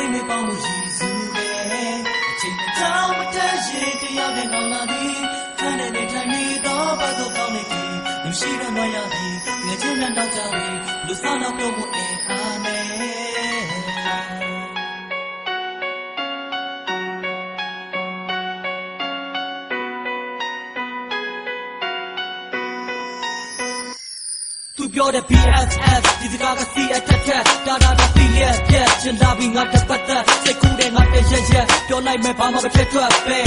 ချိန်တွေပေါင်းလို့ရည်စူးတယ်အချိန်ကြောင်မတည့်ရင်တရားနဲ့ကောင်းလာသည်ထိုင်နေထိုင်နေတော့ဘတ်တော့ကောင်းနေပြီမရှိတော့မရပြီငါချင်းနဲ့တော့ကြပြီလူစားတော့ပြောဖို့အင်အားမယ်သူပြောတဲ့ BFF ဒီစကားကစီအထက်ထက်တာဖီလျက်ပြက်ချင်လာပြီးငါတစ်ပတ်သက်စိတ်ကူးတဲ့ငါတရက်ပြောလိုက်မယ်ဘာမှမထက်ထွက်ပဲ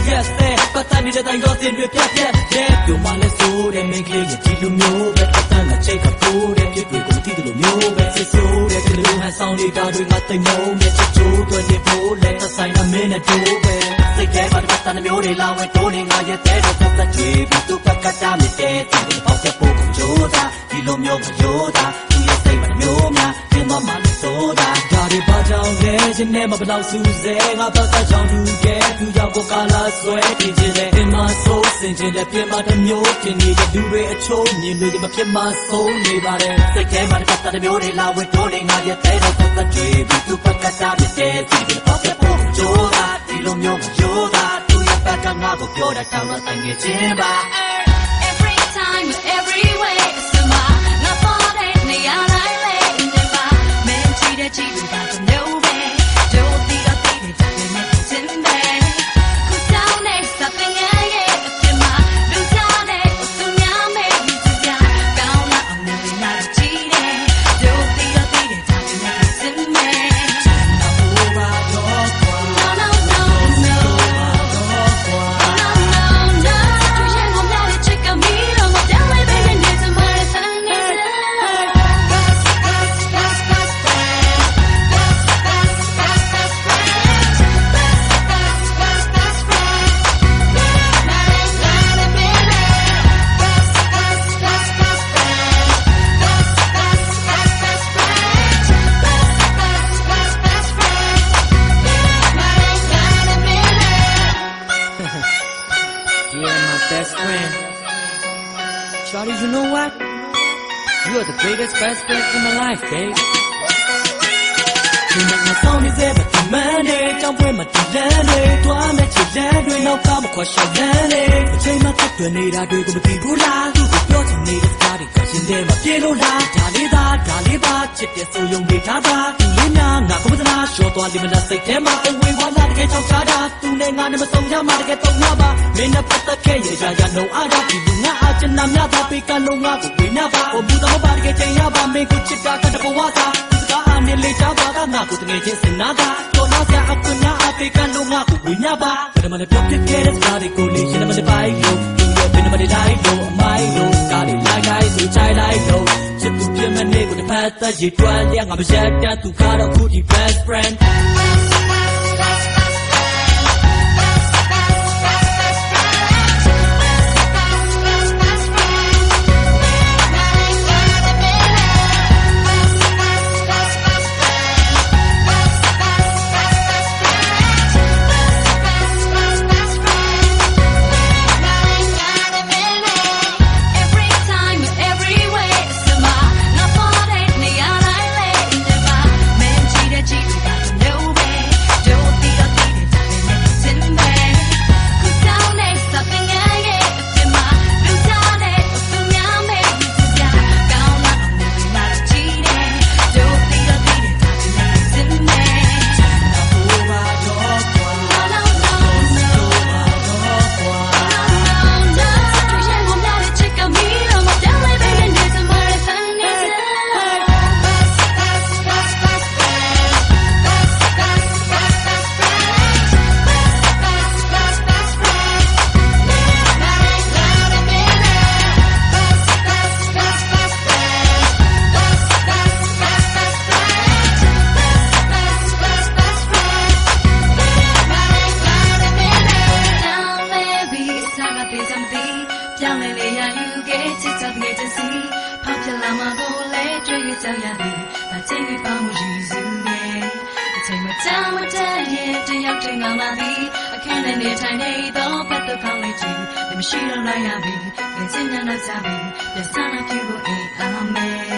ရက်စဲပတ်သက်နေတဲ့တိုင်းရောစင်တွေပြက်ပြောမှလဲဆိုတဲ့မင်းကလေးရဲ့ဒီလိုမျိုးပဲပတ်သက်ငါချိတ်ခပိုးတဲ့ပြစ်တွေကိုမသိတယ်လို့မျိုးပဲစစ်ဆိုးတဲ့ကလေးဟန်ဆောင်နေတာတွေငါသိမုံနဲ့ချစ်ချိုးတွေနေဖို့လဲသက်ဆိုင်တာမင်းနဲ့တို့ပဲစိတ်ထဲမှာပတ်သက်တဲ့မျိုးတွေလာဝဲတိုးနေငါရဲ့တဲ့တော့သက်ကြွေးပြီးသူ့ဘက်ကတားမြစ်တဲ့ဒီပေါက်တဲ့ပုံကိုကြိုးတာဒီလိုမျိုးမကြိုးတာသူရဲ့စိတ်မှာမျိုးများပြင်းသွားမှလည်းဆိုတာဒါတွေဘာကြောင့်လဲရှင်နဲ့မဘလောက်စူးစဲငါဘက်ကကြောင့်သူရဲ့သူကြောင့်ကိုကာလာဆွဲတင်ခြင်းနဲ့အမဆိုးစင်ခြင်းနဲ့ပြင်မာတစ်မျိုးတင်နေတဲ့လူတွေအချိုးမြင်လို့မဖြစ်မှဆုံးနေပါတယ်စိတ်ထဲမှာပတ်သက်တဲ့မျိုးတွေလာဝဲတိုးနေငါရဲ့တဲ့တော့သက်ကြွေးပြီးသူ့ဘက်ကတားမြစ်တဲ့ဒီပေါက်တဲ့ပုံကိုကြိုးတာဒီလိုမျိုးမကြိုးတာသူရဲ့ဘက်ကငါကိုပြောတဲ့တောင်းတော့တိုင်းခြင်းပါEvery time, every way, it's my not for that. Me, I like never. Men cheat the cheat, but no way. Don't be a baby, don't make it in there. Cool down next, something yeah. If my blue down there, so now maybe to down. Down now, I'm never not cheating. Don't be a baby, don't make it in there. Best friend. Shawty, you know what? You are the greatest best friend in my life, babe. You make my sound is ever demanding. Don't bring my demanding. Do I make you land? We know come across your landing. But say my tip to need I do go with you la. You go your to need a starting cause in there my piano la. Dali ba, chip this so young be tada. You lean na, na come with na. Show to live in a sick tema. And we want to get your tada. Tu ne nga never so ya ma get on na ba. Me na put the K ya no ada. You na a na mya da pe ka no nga ko we na ba. O bu da ba get ya ba me ko chip ta ka da wa sa. Ka ane le ja ba da na ko te je sin na da. To na sia a ku na a pe ka no nga ko we na ba. But man pop the get it started ko le shin ma le bai lo. You know been ma le dai lo. Mai lo. Ka le like I so chai like lo. Chip to pin ma ne ko de phat ta ji twa liang nga ba ya ta tu ka da ku di best friend. She don't like me, it's in another time. The son of you, amen.